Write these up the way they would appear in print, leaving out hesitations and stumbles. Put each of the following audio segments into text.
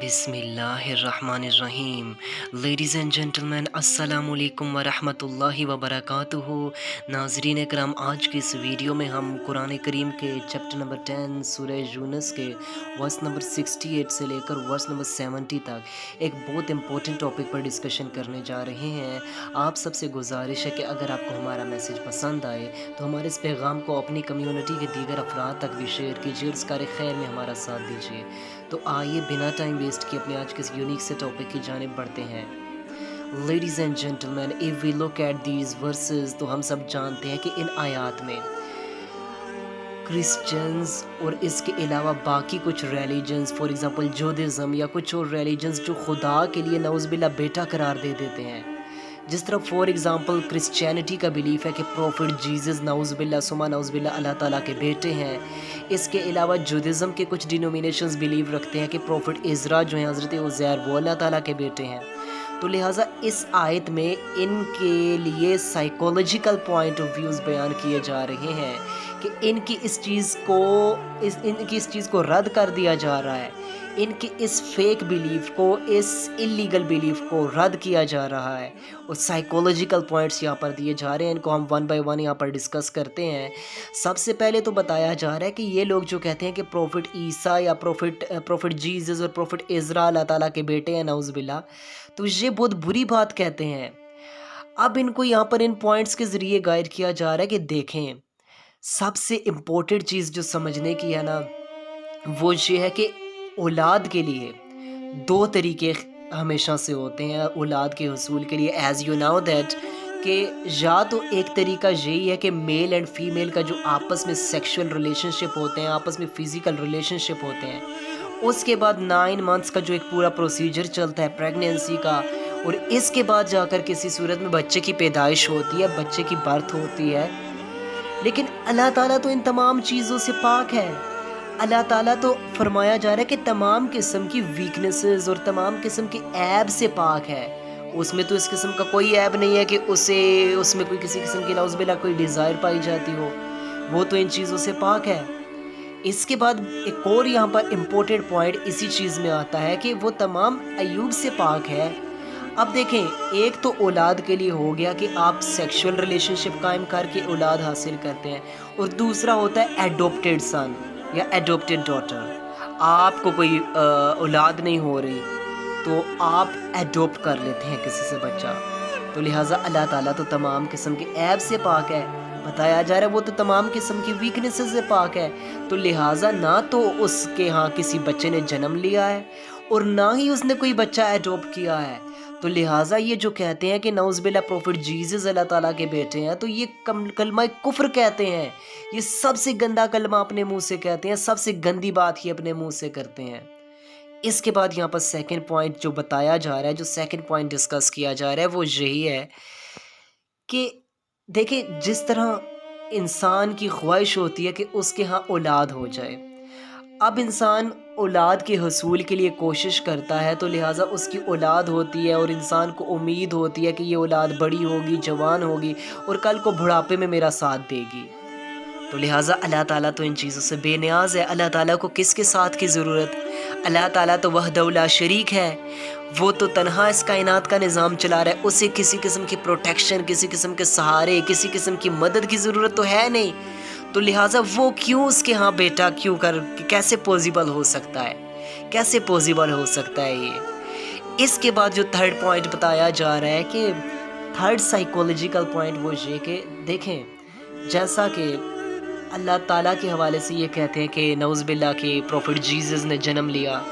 बिस्मिल्लाहिर्रहमानिर्रहीम। Ladies and gentleman, अस्सलामु अलैकुम वरहमतुल्लाहि वबरकातुहू। नाज़रीन करम, आज की इस वीडियो में हम कुरान करीम के चैप्टर नंबर 10 सूरह यूनुस के वर्स नंबर 68 से लेकर वर्स नंबर 70 तक एक बहुत इंपॉर्टेंट टॉपिक पर डिस्कशन करने जा रहे हैं। आप सबसे गुजारिश है कि अगर आपको हमारा मैसेज पसंद आए तो हमारे इस पैगाम को अपनी कम्युनिटी के दीगर अफराद तक भी शेयर कीजिए और इस कार खैर में हमारा साथ दीजिए। तो आइए बिना टाइम वेस्ट किए अपने आज के इस यूनिक से टॉपिक की जानिब बढ़ते हैं। Ladies and gentleman, if we look at these verses, तो हम सब जानते हैं कि इन आयात में क्रिश्चियंस और इसके अलावा बाकी कुछ रिलीजन्स, फॉर एग्जांपल जूडिज़्म या कुछ और रिलीजन्स, जो खुदा के लिए नौज़बिल्ला बेटा करार दे देते हैं। जिस तरह फॉर एग्जांपल क्रिश्चियनिटी का बिलीफ है कि प्रॉफिट जीसस नौज़बिल्ला सुमा नौज़बिल्ला अल्लाह ताला के बेटे हैं। इसके अलावा जूडिज़्म के कुछ डिनोमिनेशंस बिलीव रखते हैं कि प्रॉफिट इज़रा जो हैं हज़रत उज़ैर वो अल्लाह ताला के बेटे हैं। तो लिहाजा इस आयत में इनके लिए साइकोलॉजिकल पॉइंट ऑफ व्यूज़ बयान किए जा रहे हैं कि इनकी इस चीज़ को रद्द कर दिया जा रहा है। इनके इस फेक बिलीफ को, इस इलीगल बिलीफ को रद्द किया जा रहा है और साइकोलॉजिकल पॉइंट्स यहाँ पर दिए जा रहे हैं। इनको हम वन बाय वन यहाँ पर डिस्कस करते हैं। सबसे पहले तो बताया जा रहा है कि ये लोग जो कहते हैं कि प्रॉफिट ईसा या प्रॉफिट जीसस और प्रॉफिट इज़रा अल्लाह ताला के बेटे हैं नौज़बिल्ला, तो ये बहुत बुरी बात कहते हैं। अब इनको यहाँ पर इन पॉइंट्स के ज़रिए गाइड किया जा रहा है कि देखें, सबसे इम्पोर्टेंट चीज़ जो समझने की है ना, वो ये है कि औलाद के लिए दो तरीके हमेशा से होते हैं औलाद के हसूल के लिए। एज़ यू नो दैट कि या तो एक तरीका यही है कि मेल एंड फीमेल का जो आपस में सेक्सुअल रिलेशनशिप होते हैं, आपस में फ़िज़िकल रिलेशनशिप होते हैं, उसके बाद 9 मंथ्स का जो एक पूरा प्रोसीजर चलता है प्रेगनेंसी का, और इसके बाद जाकर किसी सूरत में बच्चे की पैदाइश होती है, बच्चे की बर्थ होती है। लेकिन अल्लाह ताला तो इन तमाम चीज़ों से पाक है। अल्लाह ताला तो फरमाया जा रहा है कि तमाम किस्म की वीकनेसेस और तमाम किस्म के ऐब से पाक है। उसमें तो इस किस्म का कोई ऐब नहीं है कि उसमें कोई किसी किस्म की नौज़बिल्ला कोई डिज़ायर पाई जाती हो। वो तो इन चीज़ों से पाक है। इसके बाद एक और यहाँ पर इम्पोर्टेंट पॉइंट इसी चीज़ में आता है कि वो तमाम अयूब से पाक है। अब देखें, एक तो औलाद के लिए हो गया कि आप सेक्सुअल रिलेशनशिप कायम करके औलाद हासिल करते हैं, और दूसरा होता है एडॉप्टेड सन या एडॉप्टेड डॉटर। आपको कोई औलाद नहीं हो रही तो आप एडॉप्ट कर लेते हैं किसी से बच्चा। तो लिहाजा अल्लाह ताला तो तमाम किस्म के ऐब से पाक है। बताया जा रहा है वो तो तमाम किस्म की वीकनेसेस से पाक है। तो लिहाजा ना तो उसके यहाँ किसी बच्चे ने जन्म लिया है और ना ही उसने कोई बच्चा एडॉप्ट किया है। तो लिहाजा ये जो कहते हैं कि नौज़बिल्ला प्रॉफिट जीसस अल्लाह ताला के बेटे हैं, तो ये कलमा कुफ्र कहते हैं। ये सबसे गंदा कलमा अपने मुंह से कहते हैं, सबसे गंदी बात ही अपने मुंह से करते हैं। इसके बाद यहाँ पर सेकंड पॉइंट जो बताया जा रहा है, जो सेकंड पॉइंट डिस्कस किया जा रहा है, वो यही है कि देखिए, जिस तरह इंसान की ख्वाहिश होती है कि उसके यहाँ औलाद हो जाए। अब इंसान औलाद के हसूल के लिए कोशिश करता है, तो लिहाजा उसकी औलाद होती है और इंसान को उम्मीद होती है कि ये औलाद बड़ी होगी, जवान होगी और कल को बुढ़ापे में मेरा साथ देगी। तो लिहाजा अल्लाह ताला तो इन चीज़ों से बेनियाज है। अल्लाह ताला को किसके साथ की ज़रूरत? अल्लाह ताला तो वहदहू ला शरीक है। वो तो तन्हा इस कायनात का निज़ाम चला रहा है। उसे किसी किस्म की प्रोटेक्शन, किसी किस्म के सहारे, किसी किस्म की मदद की ज़रूरत तो है नहीं। तो लिहाजा वो क्यों उसके यहाँ बेटा क्यों कर, कैसे पॉसिबल हो सकता है? कैसे पॉसिबल हो सकता है ये? इसके बाद जो थर्ड पॉइंट बताया जा रहा है कि थर्ड साइकोलॉजिकल पॉइंट वो ये कि देखें, जैसा कि अल्लाह ताला के हवाले से ये कहते हैं कि नौज़बिल्ला के प्रॉफिट जीसस ने जन्म लिया,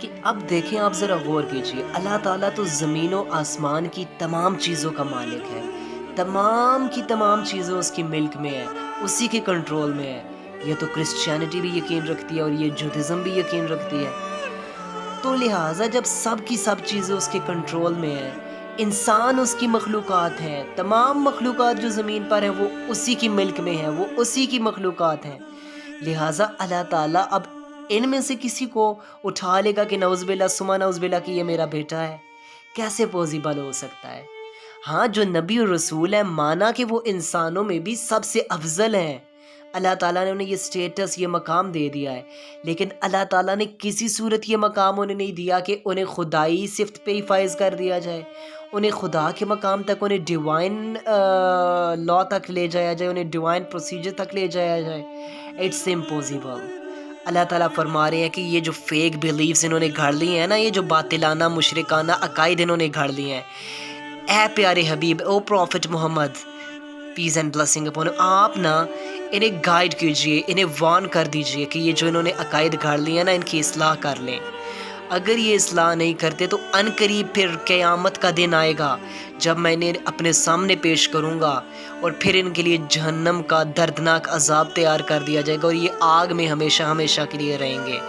कि अब देखें, आप ज़रा गौर कीजिए, अल्लाह ताला तो ज़मीन और आसमान की तमाम चीज़ों का मालिक है। तमाम की तमाम चीज़ें उसकी मिल्क में है, उसी के कंट्रोल में है। ये तो क्रिश्चियनिटी भी यकीन रखती है और ये जूडिज़्म भी यकीन रखती है। तो लिहाजा जब सब की सब चीज़ें उसके कंट्रोल में है, इंसान उसकी मखलूक़ात हैं, तमाम मखलूक़ात जो ज़मीन पर हैं वो उसी की मिल्क में हैं, वो उसी की मखलूक़ात हैं। लिहाजा अल्लाह ताला अब इनमें से किसी को उठा लेगा कि नौज़बिल्ला सुमा नौज़बिल्ला कि ये मेरा बेटा है? कैसे पॉसिबल हो सकता है? हाँ, जो नबी और रसूल है, माना कि वो इंसानों में भी सबसे अफजल हैं। اللہ تعالیٰ نے انہیں یہ سٹیٹس یہ مقام دے دیا ہے، لیکن اللہ تعالیٰ نے کسی صورت یہ مقام انہیں نہیں دیا کہ انہیں خدائی صفت پہ ہی فائز کر دیا جائے، انہیں خدا کے مقام تک، انہیں ڈیوائن لا تک لے جایا جائے، انہیں ڈیوائن پروسیجر تک لے جایا جائے. It's impossible. اللہ تعالیٰ فرما رہے ہیں کہ یہ جو فیک بیلیفز انہوں نے گھڑ لی ہیں نا، یہ جو باطلانہ مشرکانہ عقائد انہوں نے گھڑ لی ہیں، اے پیارے حبیب، او prophet Muhammad peace and blessing upon, آپ نا انہیں گائیڈ کیجئے، انہیں وارن کر دیجئے کہ یہ جو انہوں نے عقائد گھڑ لی ہیں نا، ان کی اصلاح کر لیں. اگر یہ اصلاح نہیں کرتے تو ان قریب پھر قیامت کا دن آئے گا جب میں انہیں اپنے سامنے پیش کروں گا اور پھر ان کے لیے جہنم کا دردناک عذاب تیار کر دیا جائے گا اور یہ آگ میں ہمیشہ ہمیشہ کے لیے رہیں گے.